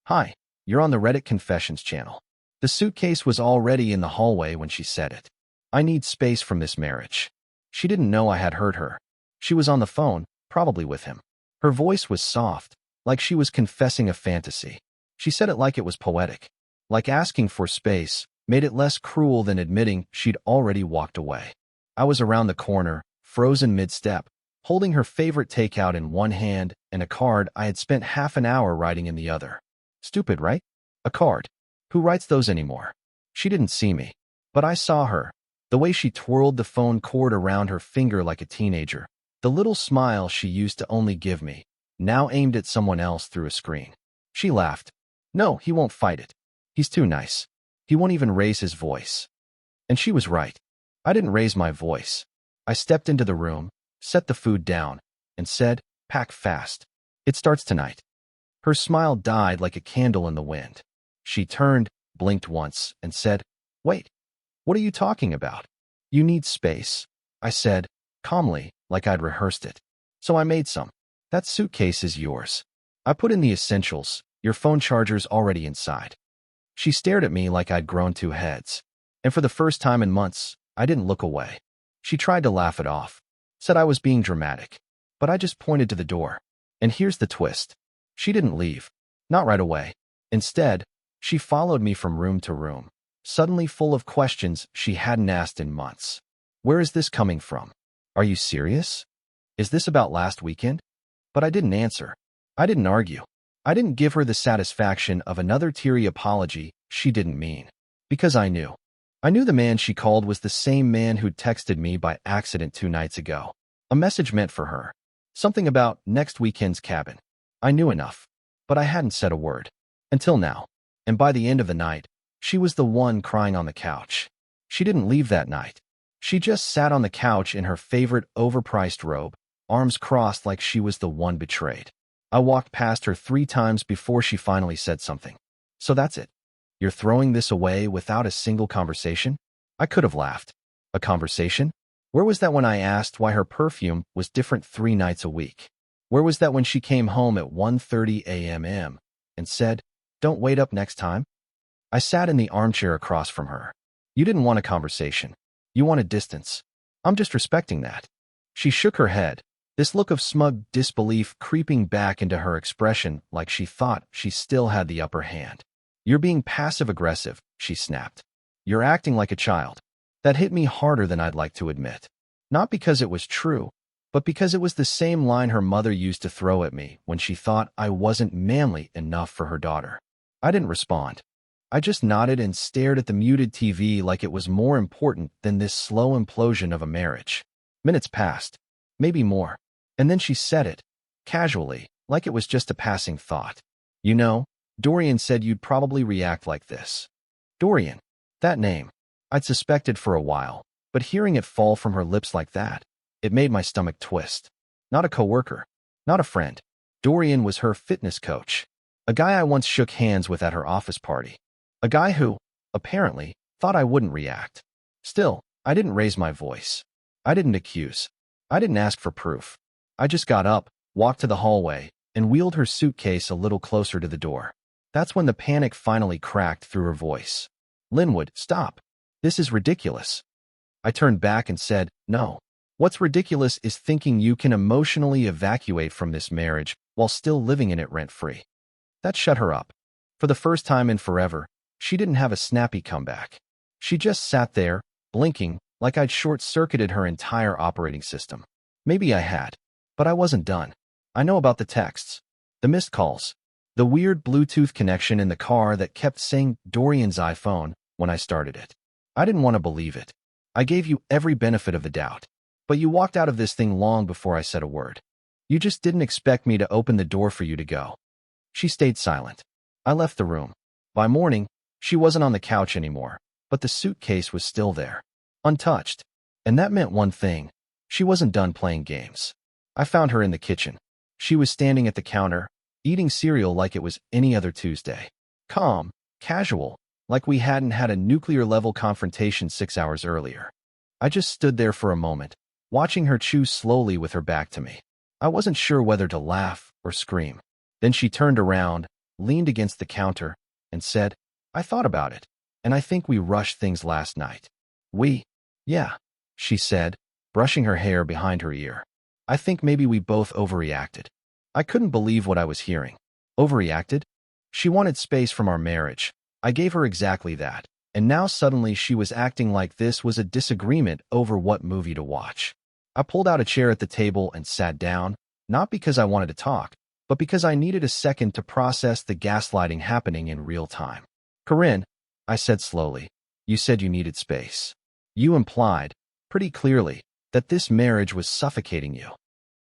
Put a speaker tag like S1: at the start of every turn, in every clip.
S1: Hi, you're on the Reddit Confessions channel. The suitcase was already in the hallway when she said it. I need space from this marriage. She didn't know I had hurt her. She was on the phone, probably with him. Her voice was soft, like she was confessing a fantasy. She said it like it was poetic. Like asking for space made it less cruel than admitting she'd already walked away. I was around the corner, frozen mid-step, holding her favorite takeout in one hand and a card I had spent half an hour writing in the other. Stupid, right? A card. Who writes those anymore? She didn't see me, but I saw her. The way she twirled the phone cord around her finger like a teenager. The little smile she used to only give me, now aimed at someone else through a screen. She laughed. No, he won't fight it. He's too nice. He won't even raise his voice. And she was right. I didn't raise my voice. I stepped into the room, set the food down, and said, "Pack fast. It starts tonight." Her smile died like a candle in the wind. She turned, blinked once, and said, "Wait, what are you talking about?" "You need space," I said, calmly, like I'd rehearsed it. "So I made some. That suitcase is yours. I put in the essentials, your phone charger's already inside." She stared at me like I'd grown two heads. And for the first time in months, I didn't look away. She tried to laugh it off, said I was being dramatic, but I just pointed to the door. And here's the twist. She didn't leave. Not right away. Instead, she followed me from room to room, suddenly full of questions she hadn't asked in months. Where is this coming from? Are you serious? Is this about last weekend? But I didn't answer. I didn't argue. I didn't give her the satisfaction of another teary apology she didn't mean. Because I knew. I knew the man she called was the same man who'd texted me by accident 2 nights ago. A message meant for her. Something about next weekend's cabin. I knew enough, but I hadn't said a word. Until now. And by the end of the night, she was the one crying on the couch. She didn't leave that night. She just sat on the couch in her favorite overpriced robe, arms crossed like she was the one betrayed. I walked past her 3 times before she finally said something. "So that's it. You're throwing this away without a single conversation?" I could have laughed. A conversation? Where was that when I asked why her perfume was different 3 nights a week? Where was that when she came home at 1:30 a.m. and said, "Don't wait up next time"? I sat in the armchair across from her. You didn't want a conversation. You wanted distance. I'm just respecting that. She shook her head, this look of smug disbelief creeping back into her expression like she thought she still had the upper hand. "You're being passive-aggressive," she snapped. "You're acting like a child." That hit me harder than I'd like to admit. Not because it was true, but because it was the same line her mother used to throw at me when she thought I wasn't manly enough for her daughter. I didn't respond. I just nodded and stared at the muted TV like it was more important than this slow implosion of a marriage. Minutes passed, maybe more, and then she said it, casually, like it was just a passing thought. "You know, Dorian said you'd probably react like this." Dorian. That name. I'd suspected for a while, but hearing it fall from her lips like that, it made my stomach twist. Not a coworker. Not a friend. Dorian was her fitness coach. A guy I once shook hands with at her office party. A guy who, apparently, thought I wouldn't react. Still, I didn't raise my voice. I didn't accuse. I didn't ask for proof. I just got up, walked to the hallway, and wheeled her suitcase a little closer to the door. That's when the panic finally cracked through her voice. "Linwood, stop. This is ridiculous." I turned back and said, "No. What's ridiculous is thinking you can emotionally evacuate from this marriage while still living in it rent-free." That shut her up. For the first time in forever, she didn't have a snappy comeback. She just sat there, blinking, like I'd short-circuited her entire operating system. Maybe I had, but I wasn't done. I know about the texts, the missed calls, the weird Bluetooth connection in the car that kept saying Dorian's iPhone when I started it. I didn't want to believe it. I gave you every benefit of the doubt. But you walked out of this thing long before I said a word. You just didn't expect me to open the door for you to go. She stayed silent. I left the room. By morning, she wasn't on the couch anymore, but the suitcase was still there, untouched. And that meant one thing. She wasn't done playing games. I found her in the kitchen. She was standing at the counter, eating cereal like it was any other Tuesday. Calm, casual, like we hadn't had a nuclear-level confrontation 6 hours earlier. I just stood there for a moment, watching her chew slowly with her back to me. I wasn't sure whether to laugh or scream. Then she turned around, leaned against the counter, and said, I thought about it, and I think we rushed things last night. Yeah, she said, brushing her hair behind her ear. I think maybe we both overreacted. I couldn't believe what I was hearing. Overreacted? She wanted space from our marriage. I gave her exactly that, and now suddenly she was acting like this was a disagreement over what movie to watch. I pulled out a chair at the table and sat down, not because I wanted to talk, but because I needed a second to process the gaslighting happening in real time. Corinne, I said slowly, you said you needed space. You implied, pretty clearly, that this marriage was suffocating you.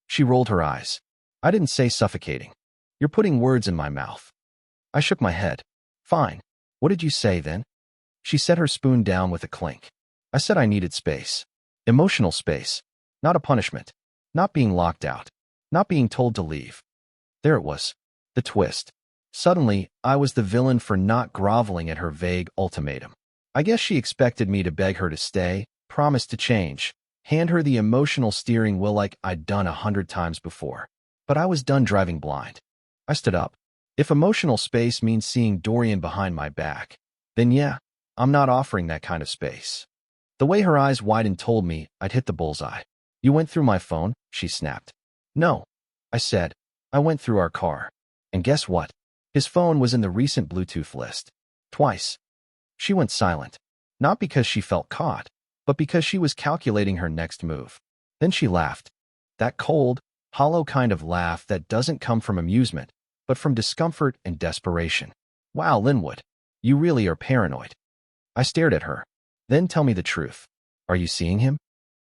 S1: She rolled her eyes. I didn't say suffocating. You're putting words in my mouth. I shook my head. Fine. What did you say then? She set her spoon down with a clink. I said I needed space. Emotional space. Not a punishment. Not being locked out. Not being told to leave. There it was. The twist. Suddenly, I was the villain for not groveling at her vague ultimatum. I guess she expected me to beg her to stay, promise to change, hand her the emotional steering wheel like I'd done 100 times before. But I was done driving blind. I stood up. If emotional space means seeing Dorian behind my back, then yeah, I'm not offering that kind of space. The way her eyes widened told me I'd hit the bullseye. You went through my phone, she snapped. No, I said. I went through our car. And guess what? His phone was in the recent Bluetooth list. Twice. She went silent. Not because she felt caught, but because she was calculating her next move. Then she laughed. That cold, hollow kind of laugh that doesn't come from amusement, but from discomfort and desperation. Wow, Linwood, you really are paranoid. I stared at her. Then tell me the truth. Are you seeing him?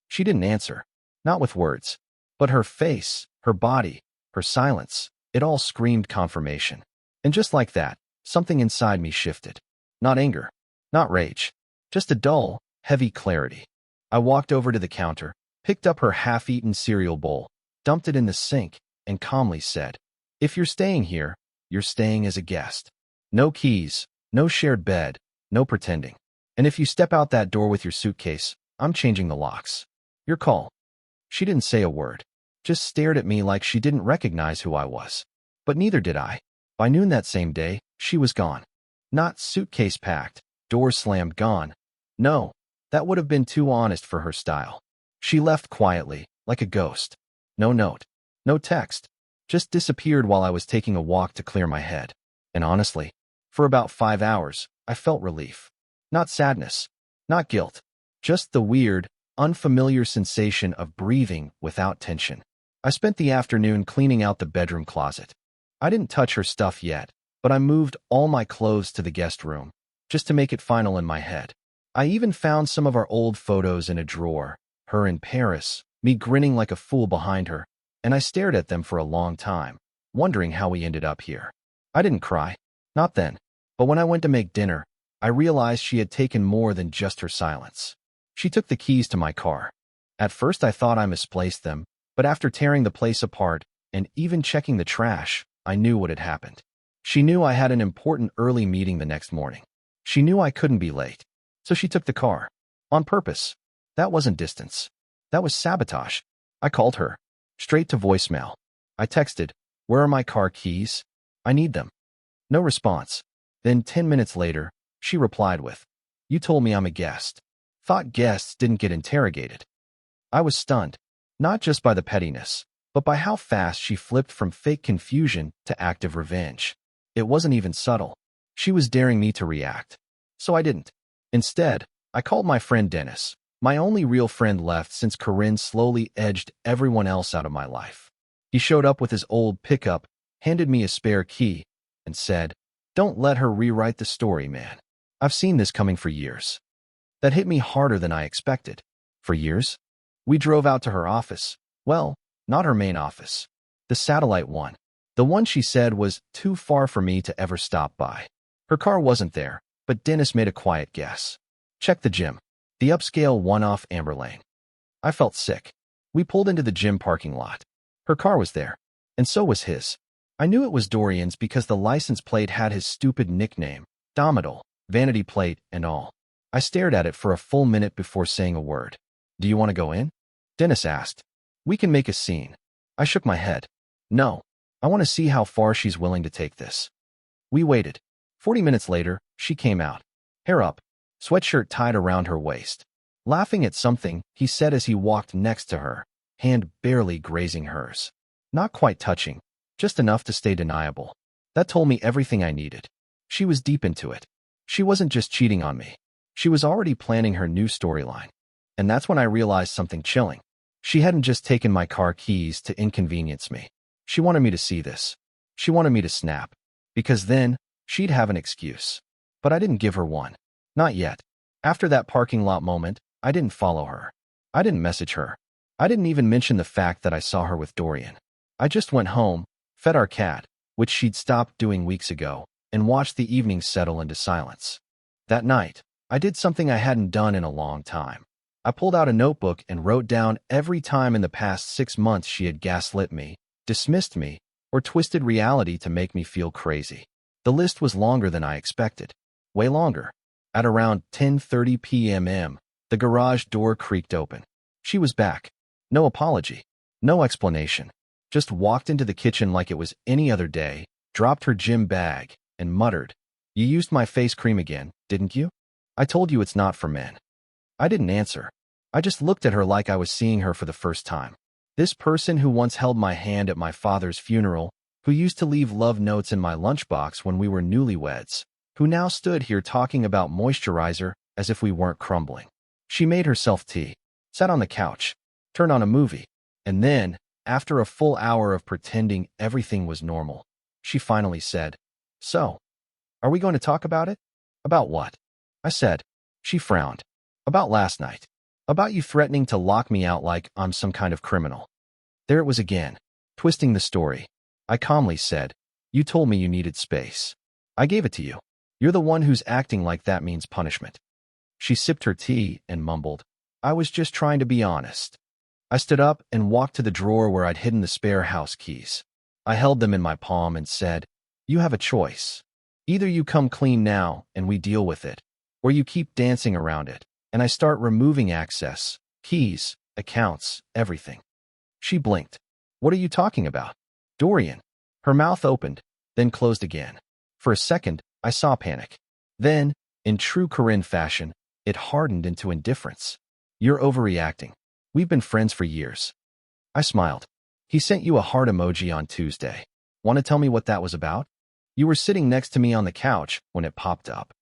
S1: She didn't answer. Not with words. But her face, her body, her silence, it all screamed confirmation. And just like that, something inside me shifted. Not anger. Not rage. Just a dull, heavy clarity. I walked over to the counter, picked up her half-eaten cereal bowl, dumped it in the sink, and calmly said, if you're staying here, you're staying as a guest. No keys, no shared bed, no pretending. And if you step out that door with your suitcase, I'm changing the locks. Your call. She didn't say a word, just stared at me like she didn't recognize who I was. But neither did I. By noon that same day, she was gone. Not suitcase packed, door slammed gone. No, that would have been too honest for her style. She left quietly, like a ghost. No note, no text, just disappeared while I was taking a walk to clear my head. And honestly, for about 5 hours, I felt relief. Not sadness, not guilt, just the weird, unfamiliar sensation of breathing without tension. I spent the afternoon cleaning out the bedroom closet. I didn't touch her stuff yet, but I moved all my clothes to the guest room, just to make it final in my head. I even found some of our old photos in a drawer, her in Paris, me grinning like a fool behind her, and I stared at them for a long time, wondering how we ended up here. I didn't cry, not then, but when I went to make dinner, I realized she had taken more than just her silence. She took the keys to my car. At first I thought I misplaced them, but after tearing the place apart and even checking the trash, I knew what had happened. She knew I had an important early meeting the next morning. She knew I couldn't be late, so she took the car. On purpose. That wasn't distance. That was sabotage. I called her. Straight to voicemail. I texted, where are my car keys? I need them. No response. Then 10 minutes later, she replied with, you told me I'm a guest. Thought guests didn't get interrogated. I was stunned, not just by the pettiness, but by how fast she flipped from fake confusion to active revenge. It wasn't even subtle. She was daring me to react. So I didn't. Instead, I called my friend Dennis, my only real friend left since Corinne slowly edged everyone else out of my life. He showed up with his old pickup, handed me a spare key, and said, don't let her rewrite the story, man. I've seen this coming for years. That hit me harder than I expected. For years? We drove out to her office. Well, not her main office. The satellite one. The one she said was too far for me to ever stop by. Her car wasn't there, but Dennis made a quiet guess. Check the gym. The upscale one off Amber Lane. I felt sick. We pulled into the gym parking lot. Her car was there, and so was his. I knew it was Dorian's because the license plate had his stupid nickname, Domital, vanity plate, and all. I stared at it for a full minute before saying a word. Do you want to go in? Dennis asked. We can make a scene. I shook my head. No. I want to see how far she's willing to take this. We waited. 40 minutes later, she came out. Hair up, sweatshirt tied around her waist. Laughing at something, he said as he walked next to her, hand barely grazing hers. Not quite touching, just enough to stay deniable. That told me everything I needed. She was deep into it. She wasn't just cheating on me. She was already planning her new storyline. And that's when I realized something chilling. She hadn't just taken my car keys to inconvenience me. She wanted me to see this. She wanted me to snap. Because then, she'd have an excuse. But I didn't give her one. Not yet. After that parking lot moment, I didn't follow her. I didn't message her. I didn't even mention the fact that I saw her with Dorian. I just went home, fed our cat, which she'd stopped doing weeks ago, and watched the evening settle into silence. That night, I did something I hadn't done in a long time. I pulled out a notebook and wrote down every time in the past 6 months she had gaslit me, dismissed me, or twisted reality to make me feel crazy. The list was longer than I expected. Way longer. At around 10:30 p.m., the garage door creaked open. She was back. No apology. No explanation. Just walked into the kitchen like it was any other day, dropped her gym bag, and muttered, "You used my face cream again, didn't you? I told you it's not for men." I didn't answer. I just looked at her like I was seeing her for the first time. This person who once held my hand at my father's funeral, who used to leave love notes in my lunchbox when we were newlyweds, who now stood here talking about moisturizer as if we weren't crumbling. She made herself tea, sat on the couch, turned on a movie, and then, after a full hour of pretending everything was normal, she finally said, "So, are we going to talk about it?" "About what?" I said. She frowned. "About last night. About you threatening to lock me out like I'm some kind of criminal." There it was again, twisting the story. I calmly said, "You told me you needed space. I gave it to you. You're the one who's acting like that means punishment." She sipped her tea and mumbled, "I was just trying to be honest." I stood up and walked to the drawer where I'd hidden the spare house keys. I held them in my palm and said, "You have a choice. Either you come clean now and we deal with it, or you keep dancing around it, and I start removing access, keys, accounts, everything." She blinked. "What are you talking about?" "Dorian." Her mouth opened, then closed again. For a second, I saw panic. Then, in true Corinne fashion, it hardened into indifference. "You're overreacting. We've been friends for years." I smiled. "He sent you a heart emoji on Tuesday. Want to tell me what that was about? You were sitting next to me on the couch when it popped up."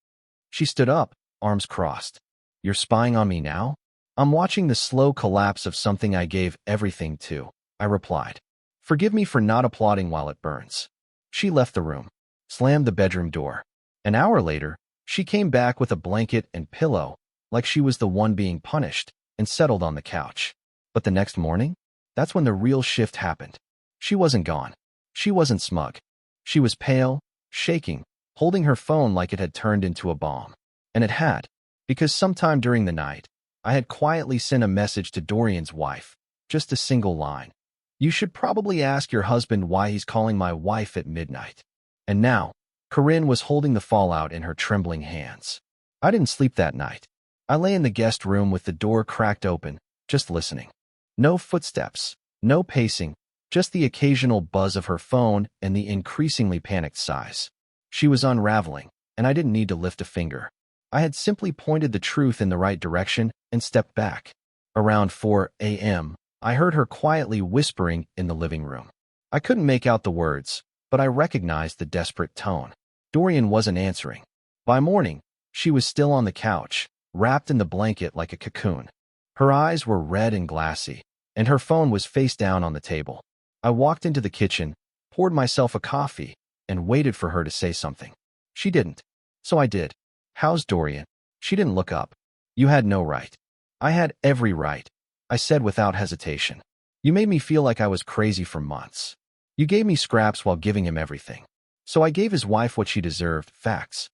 S1: She stood up, arms crossed. "You're spying on me now?" "I'm watching the slow collapse of something I gave everything to," I replied. "Forgive me for not applauding while it burns." She left the room, slammed the bedroom door. An hour later, she came back with a blanket and pillow, like she was the one being punished, and settled on the couch. But the next morning, that's when the real shift happened. She wasn't gone. She wasn't smug. She was pale, shaking, holding her phone like it had turned into a bomb. And it had, because sometime during the night, I had quietly sent a message to Dorian's wife, just a single line. "You should probably ask your husband why he's calling my wife at midnight." And now, Corinne was holding the fallout in her trembling hands. I didn't sleep that night. I lay in the guest room with the door cracked open, just listening. No footsteps, no pacing, just the occasional buzz of her phone and the increasingly panicked sighs. She was unraveling, and I didn't need to lift a finger. I had simply pointed the truth in the right direction and stepped back. Around 4 a.m., I heard her quietly whispering in the living room. I couldn't make out the words, but I recognized the desperate tone. Dorian wasn't answering. By morning, she was still on the couch, wrapped in the blanket like a cocoon. Her eyes were red and glassy, and her phone was face down on the table. I walked into the kitchen, poured myself a coffee, and waited for her to say something. She didn't. So I did. "How's Dorian?" She didn't look up. "You had no right." "I had every right," I said without hesitation. "You made me feel like I was crazy for months. You gave me scraps while giving him everything. So I gave his wife what she deserved, facts."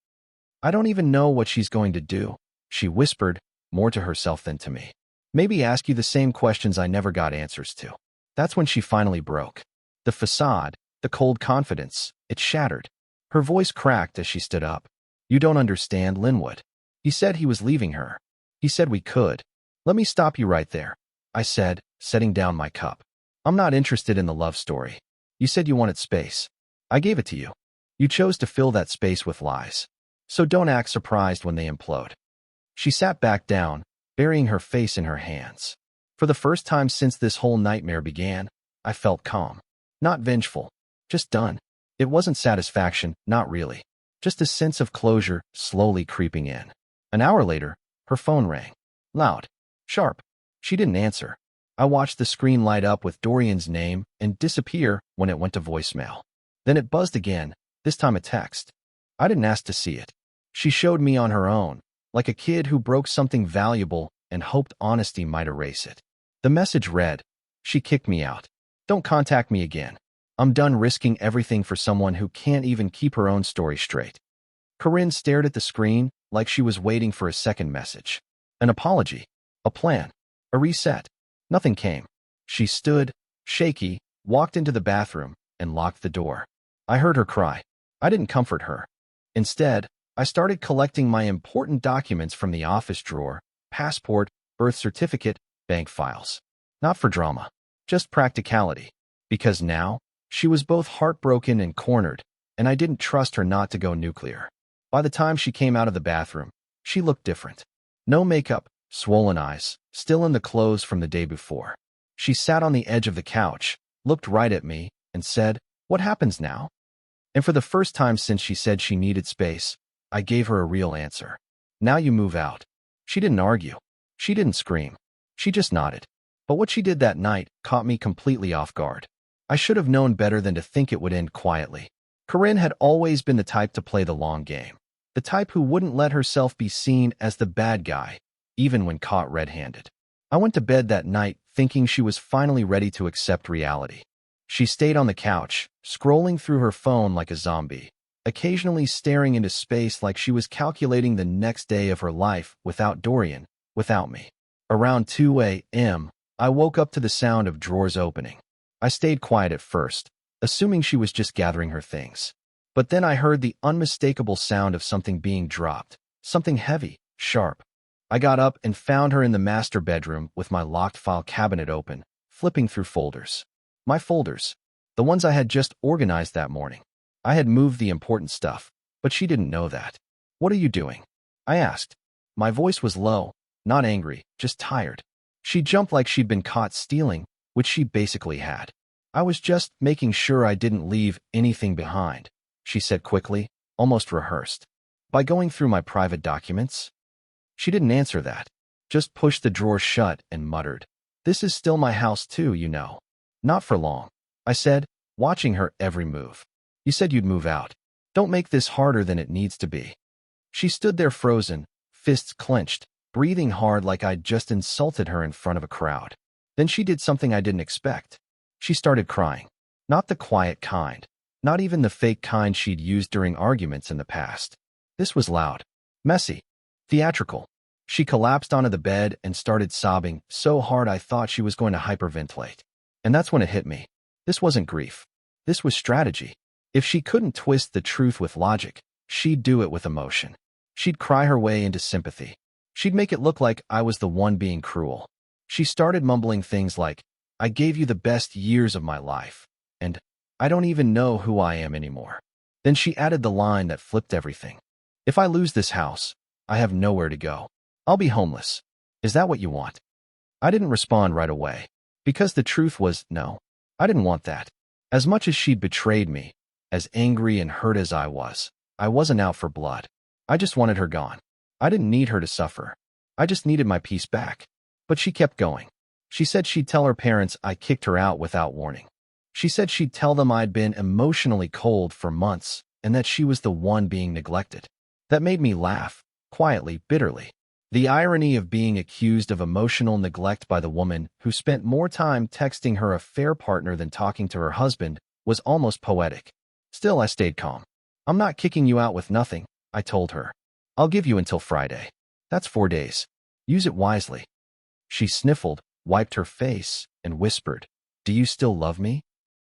S1: "I don't even know what she's going to do," she whispered, more to herself than to me. "Maybe ask you the same questions I never got answers to." That's when she finally broke. The facade, the cold confidence, it shattered. Her voice cracked as she stood up. "You don't understand Linwood. He said he was leaving her. He said we could." "Let me stop you right there," I said, setting down my cup. "I'm not interested in the love story. You said you wanted space. I gave it to you. You chose to fill that space with lies. So don't act surprised when they implode. She sat back down, burying her face in her hands. For the first time since this whole nightmare began, I felt calm. Not vengeful. Just done. It wasn't satisfaction, not really. Just a sense of closure slowly creeping in. An hour later, her phone rang. Loud. Sharp. She didn't answer. I watched the screen light up with Dorian's name and disappear when it went to voicemail. Then it buzzed again, this time a text. I didn't ask to see it. She showed me on her own, like a kid who broke something valuable and hoped honesty might erase it. The message read, "She kicked me out. Don't contact me again. I'm done risking everything for someone who can't even keep her own story straight." Corinne stared at the screen like she was waiting for a second message. An apology. A plan. A reset. Nothing came. She stood, shaky, walked into the bathroom, and locked the door. I heard her cry. I didn't comfort her. Instead, I started collecting my important documents from the office drawer: passport, birth certificate, bank files. Not for drama, just practicality. Because now, she was both heartbroken and cornered, and I didn't trust her not to go nuclear. By the time she came out of the bathroom, she looked different. No makeup, swollen eyes, still in the clothes from the day before. She sat on the edge of the couch, looked right at me, and said, "What happens now?" And for the first time since she said she needed space, I gave her a real answer. "Now you move out." She didn't argue. She didn't scream. She just nodded. But what she did that night caught me completely off guard. I should have known better than to think it would end quietly. Corinne had always been the type to play the long game. The type who wouldn't let herself be seen as the bad guy, even when caught red-handed. I went to bed that night thinking she was finally ready to accept reality. She stayed on the couch, scrolling through her phone like a zombie, occasionally staring into space like she was calculating the next day of her life without Dorian, without me. Around 2 a.m., I woke up to the sound of drawers opening. I stayed quiet at first, assuming she was just gathering her things. But then I heard the unmistakable sound of something being dropped, something heavy, sharp. I got up and found her in the master bedroom with my locked file cabinet open, flipping through folders. My folders. The ones I had just organized that morning. I had moved the important stuff, but she didn't know that. "What are you doing?" I asked. My voice was low, not angry, just tired. She jumped like she'd been caught stealing, which she basically had. "I was just making sure I didn't leave anything behind," she said quickly, almost rehearsed. "By going through my private documents?" She didn't answer that, just pushed the drawer shut and muttered, "This is still my house too, you know." "Not for long," I said, watching her every move. "You said you'd move out. Don't make this harder than it needs to be." She stood there frozen, fists clenched, breathing hard like I'd just insulted her in front of a crowd. Then she did something I didn't expect. She started crying. Not the quiet kind. Not even the fake kind she'd used during arguments in the past. This was loud. Messy. Theatrical. She collapsed onto the bed and started sobbing so hard I thought she was going to hyperventilate. And that's when it hit me. This wasn't grief. This was strategy. If she couldn't twist the truth with logic, she'd do it with emotion. She'd cry her way into sympathy. She'd make it look like I was the one being cruel. She started mumbling things like, "I gave you the best years of my life," and "I don't even know who I am anymore." Then she added the line that flipped everything. "If I lose this house, I have nowhere to go. I'll be homeless. Is that what you want?" I didn't respond right away, because the truth was no. I didn't want that. As much as she'd betrayed me, as angry and hurt as I wasn't out for blood. I just wanted her gone. I didn't need her to suffer. I just needed my peace back. But she kept going. She said she'd tell her parents I kicked her out without warning. She said she'd tell them I'd been emotionally cold for months and that she was the one being neglected. That made me laugh, quietly, bitterly. The irony of being accused of emotional neglect by the woman who spent more time texting her affair partner than talking to her husband was almost poetic. Still, I stayed calm. "I'm not kicking you out with nothing," I told her. "I'll give you until Friday. That's 4 days. Use it wisely." She sniffled, wiped her face, and whispered, "Do you still love me?"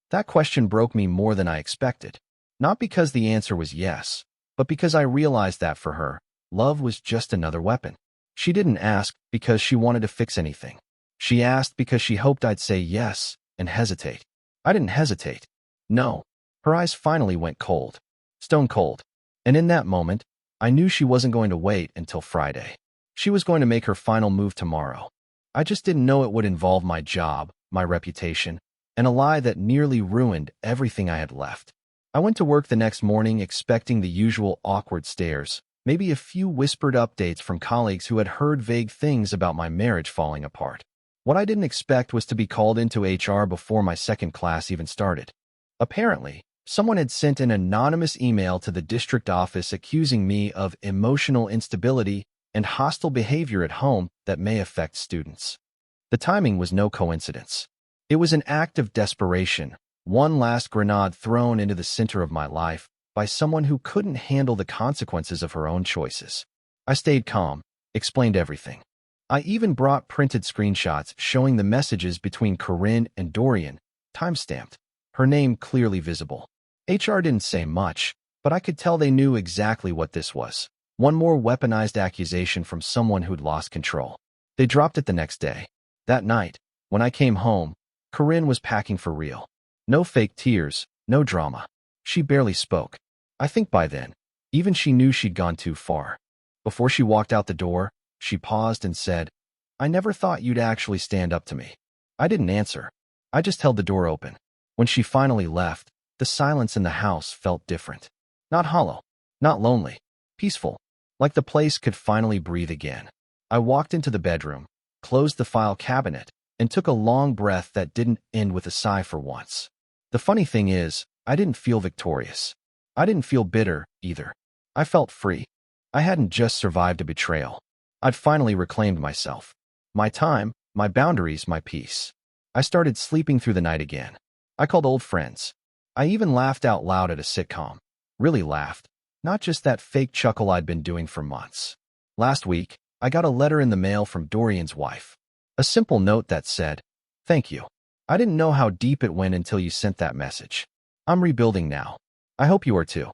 S1: That question broke me more than I expected. Not because the answer was yes, but because I realized that for her, love was just another weapon. She didn't ask because she wanted to fix anything. She asked because she hoped I'd say yes and hesitate. I didn't hesitate. No. Her eyes finally went cold. Stone cold. And in that moment, I knew she wasn't going to wait until Friday. She was going to make her final move tomorrow. I just didn't know it would involve my job, my reputation, and a lie that nearly ruined everything I had left. I went to work the next morning expecting the usual awkward stares, maybe a few whispered updates from colleagues who had heard vague things about my marriage falling apart. What I didn't expect was to be called into HR before my second class even started. Apparently, someone had sent an anonymous email to the district office accusing me of emotional instability and hostile behavior at home that may affect students. The timing was no coincidence. It was an act of desperation, one last grenade thrown into the center of my life by someone who couldn't handle the consequences of her own choices. I stayed calm, explained everything. I even brought printed screenshots showing the messages between Corinne and Dorian, time-stamped, her name clearly visible. HR didn't say much, but I could tell they knew exactly what this was. One more weaponized accusation from someone who'd lost control. They dropped it the next day. That night, when I came home, Corinne was packing for real. No fake tears, no drama. She barely spoke. I think by then, even she knew she'd gone too far. Before she walked out the door, she paused and said, "I never thought you'd actually stand up to me." I didn't answer. I just held the door open. When she finally left, the silence in the house felt different. Not hollow, not lonely, peaceful, like the place could finally breathe again. I walked into the bedroom, closed the file cabinet, and took a long breath that didn't end with a sigh for once. The funny thing is, I didn't feel victorious. I didn't feel bitter, either. I felt free. I hadn't just survived a betrayal. I'd finally reclaimed myself. My time, my boundaries, my peace. I started sleeping through the night again. I called old friends. I even laughed out loud at a sitcom. Really laughed. Not just that fake chuckle I'd been doing for months. Last week, I got a letter in the mail from Dorian's wife. A simple note that said, "Thank you. I didn't know how deep it went until you sent that message. I'm rebuilding now. I hope you are too."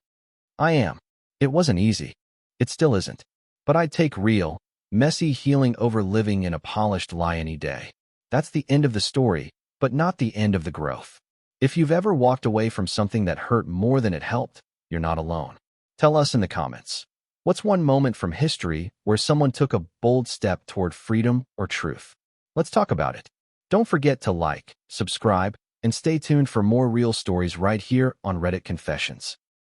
S1: I am. It wasn't easy. It still isn't. But I'd take real, messy healing over living in a polished lie any day. That's the end of the story, but not the end of the growth. If you've ever walked away from something that hurt more than it helped, you're not alone. Tell us in the comments. What's one moment from history where someone took a bold step toward freedom or truth? Let's talk about it. Don't forget to like, subscribe, and stay tuned for more real stories right here on Reddit Confessions.